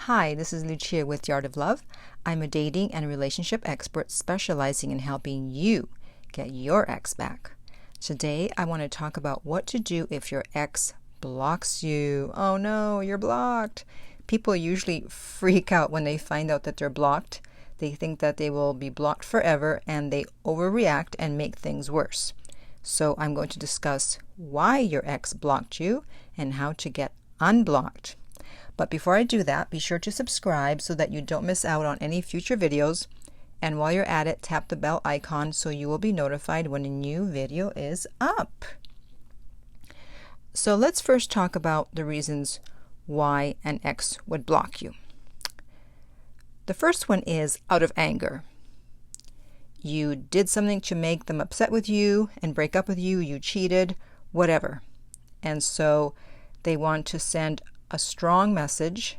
Hi, this is Lucia with The Art of Love. I'm a dating and relationship expert specializing in helping you get your ex back. Today, I want to talk about what to do if your ex blocks you. Oh no, you're blocked. People usually freak out when they find out that they're blocked. They think that they will be blocked forever and they overreact and make things worse. So I'm going to discuss why your ex blocked you and how to get unblocked. But before I do that, be sure to subscribe so that you don't miss out on any future videos. And while you're at it, tap the bell icon so you will be notified when a new video is up. So let's first talk about the reasons why an ex would block you. The first one is out of anger. You did something to make them upset with you and break up with you, you cheated, whatever. And so they want to send a strong message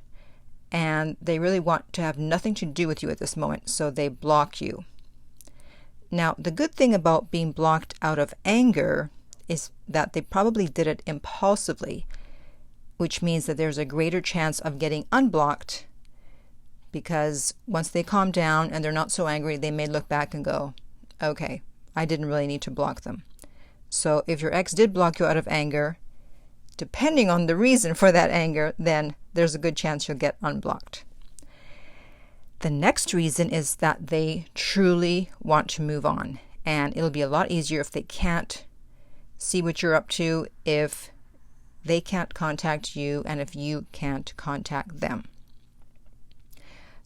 and they really want to have nothing to do with you at this moment, so they block you. Now, the good thing about being blocked out of anger is that they probably did it impulsively, which means that there's a greater chance of getting unblocked because once they calm down and they're not so angry, they may look back and go, okay, I didn't really need to block them. So if your ex did block you out of anger, depending on the reason for that anger, then there's a good chance you'll get unblocked. The next reason is that they truly want to move on, and it'll be a lot easier if they can't see what you're up to, if they can't contact you, and if you can't contact them.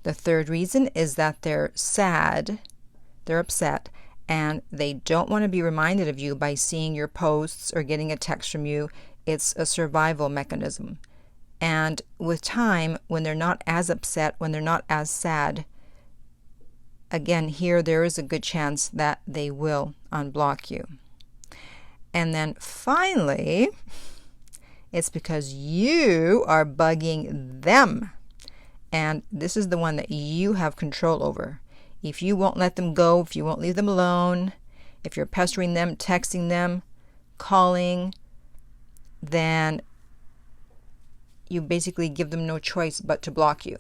The third reason is that they're sad, they're upset, and they don't want to be reminded of you by seeing your posts or getting a text from you. It's a survival mechanism. And with time, when they're not as upset, when they're not as sad, again, here there is a good chance that they will unblock you. And then finally, it's because you are bugging them. And this is the one that you have control over. If you won't let them go, if you won't leave them alone, if you're pestering them, texting them, calling, then you basically give them no choice but to block you.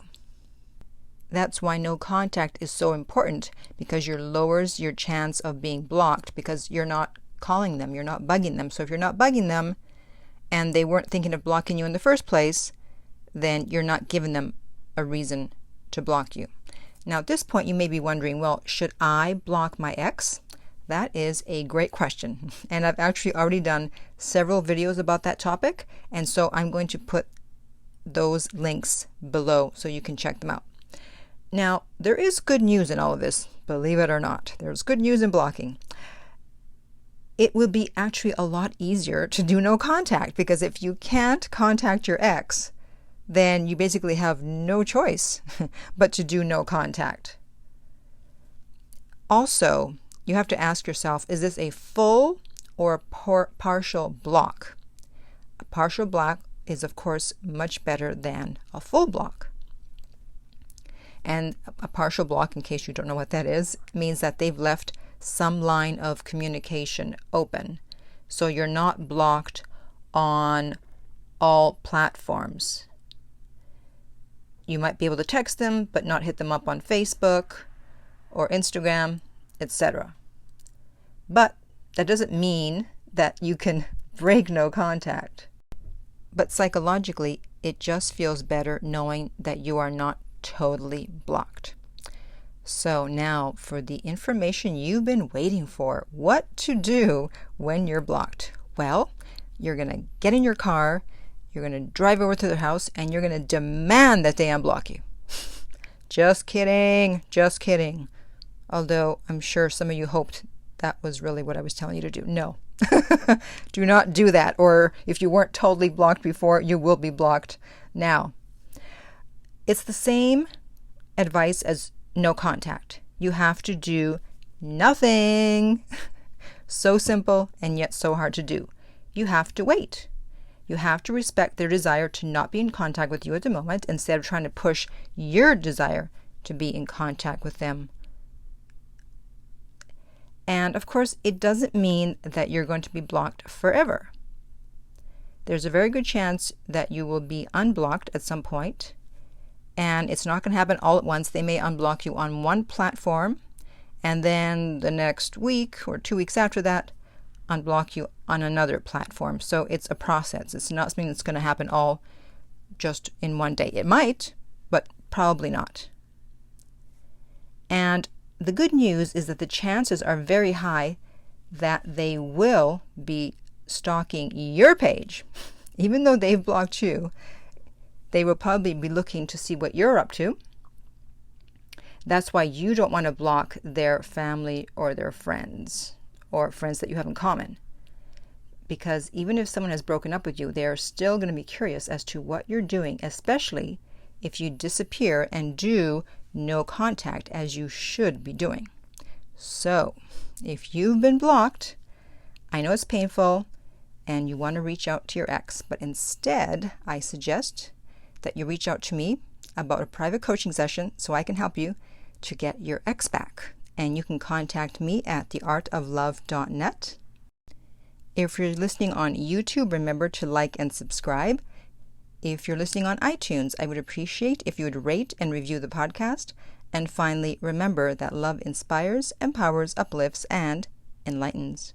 That's why no contact is so important, because it lowers your chance of being blocked because you're not calling them, you're not bugging them. So if you're not bugging them and they weren't thinking of blocking you in the first place, then you're not giving them a reason to block you. Now at this point you may be wondering, well, should I block my ex? That is a great question, and I've actually already done several videos about that topic, and so I'm going to put those links below so you can check them out. Now, there is good news in all of this, believe it or not. There's good news in blocking. It will be actually a lot easier to do no contact, because if you can't contact your ex, then you basically have no choice but to do no contact. Also, you have to ask yourself, is this a full or a partial block? A partial block is, of course, much better than a full block. And a partial block, in case you don't know what that is, means that they've left some line of communication open. So you're not blocked on all platforms. You might be able to text them, but not hit them up on Facebook or Instagram, etc. But that doesn't mean that you can break no contact. But psychologically, it just feels better knowing that you are not totally blocked. So now for the information you've been waiting for, what to do when you're blocked. Well, you're going to get in your car, you're going to drive over to their house, and you're going to demand that they unblock you. Just kidding, just kidding. Although I'm sure some of you hoped that was really what I was telling you to do. No, do not do that. Or if you weren't totally blocked before, you will be blocked now. It's the same advice as no contact. You have to do nothing. So simple and yet so hard to do. You have to wait. You have to respect their desire to not be in contact with you at the moment instead of trying to push your desire to be in contact with them. And of course, it doesn't mean that you're going to be blocked forever. There's a very good chance that you will be unblocked at some point, And it's not going to happen all at once. They may unblock you on one platform, and then the next week or 2 weeks after that, unblock you on another platform. So it's a process. It's not something that's going to happen all just in one day. It might, but probably not. And the good news is that the chances are very high that they will be stalking your page. Even though they've blocked you, they will probably be looking to see what you're up to. That's why you don't want to block their family or their friends or friends that you have in common. Because even if someone has broken up with you, they are still going to be curious as to what you're doing, especially if you disappear and do no contact as you should be doing. So, if you've been blocked, I know it's painful and you want to reach out to your ex, but instead, I suggest that you reach out to me about a private coaching session so I can help you to get your ex back. And you can contact me at theartoflove.net. If you're listening on YouTube, remember to like and subscribe. If you're listening on iTunes, I would appreciate if you would rate and review the podcast. And finally, remember that love inspires, empowers, uplifts, and enlightens.